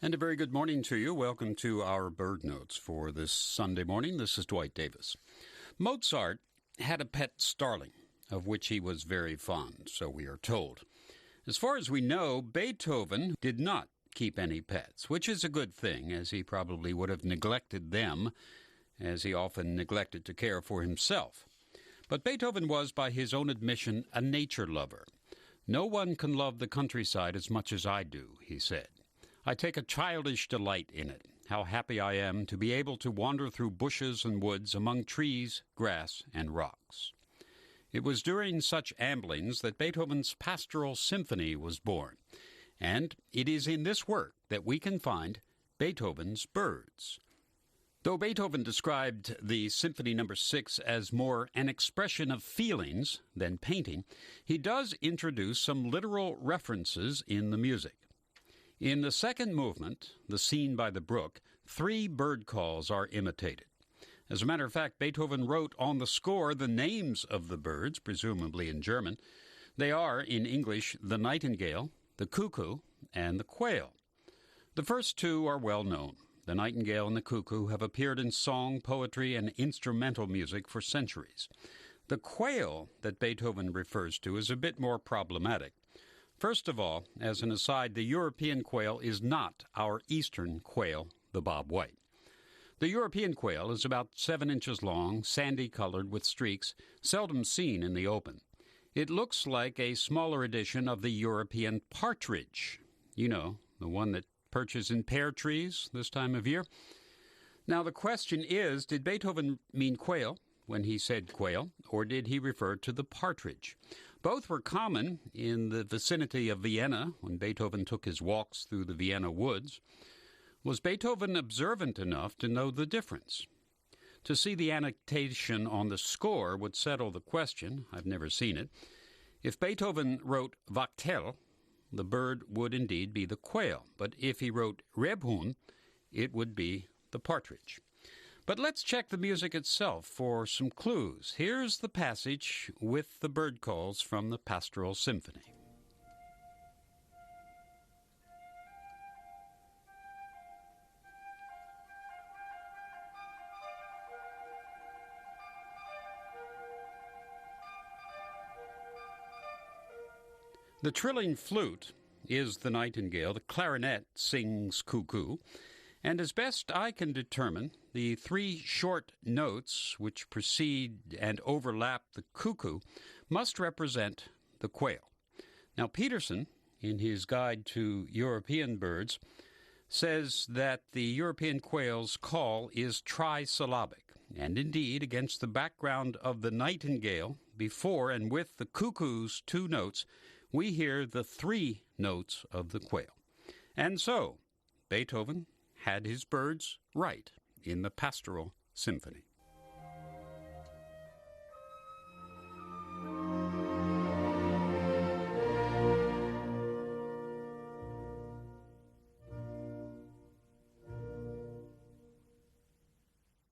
And a very good morning to you. Welcome to our Bird Notes for this Sunday morning. This is Dwight Davis. Mozart had a pet starling, of which he was very fond, so we are told. As far as we know, Beethoven did not keep any pets, which is a good thing, as he probably would have neglected them, as he often neglected to care for himself. But Beethoven was, by his own admission, a nature lover. "No one can love the countryside as much as I do," he said. "I take a childish delight in it. How happy I am to be able to wander through bushes and woods among trees, grass, and rocks." It was during such amblings that Beethoven's Pastoral Symphony was born, and it is in this work that we can find Beethoven's birds. Though Beethoven described the Symphony No. 6 as more an expression of feelings than painting, he does introduce some literal references in the music. In the second movement, the scene by the brook, 3 bird calls are imitated. As a matter of fact, Beethoven wrote on the score the names of the birds, presumably in German. They are, in English, the nightingale, the cuckoo, and the quail. The first 2 are well known. The nightingale and the cuckoo have appeared in song, poetry, and instrumental music for centuries. The quail that Beethoven refers to is a bit more problematic. First of all, as an aside, the European quail is not our eastern quail, the bob white. The European quail is about 7 inches long, sandy-colored with streaks, seldom seen in the open. It looks like a smaller edition of the European partridge. You know, the one that perches in pear trees this time of year. Now, the question is, did Beethoven mean quail when he said quail, or did he refer to the partridge? Both were common in the vicinity of Vienna when Beethoven took his walks through the Vienna woods. Was Beethoven observant enough to know the difference? To see the annotation on the score would settle the question. I've never seen it. If Beethoven wrote Wachtel, the bird would indeed be the quail, but if he wrote Rebhuhn, it would be the partridge. But let's check the music itself for some clues. Here's the passage with the bird calls from the Pastoral Symphony. The trilling flute is the nightingale, the clarinet sings cuckoo, and as best I can determine, the 3 short notes which precede and overlap the cuckoo must represent the quail. Now, Peterson, in his Guide to European Birds, says that the European quail's call is trisyllabic, and indeed, against the background of the nightingale before and with the cuckoo's 2 notes, we hear the 3 notes of the quail. And so, Beethoven had his birds right in the Pastoral Symphony.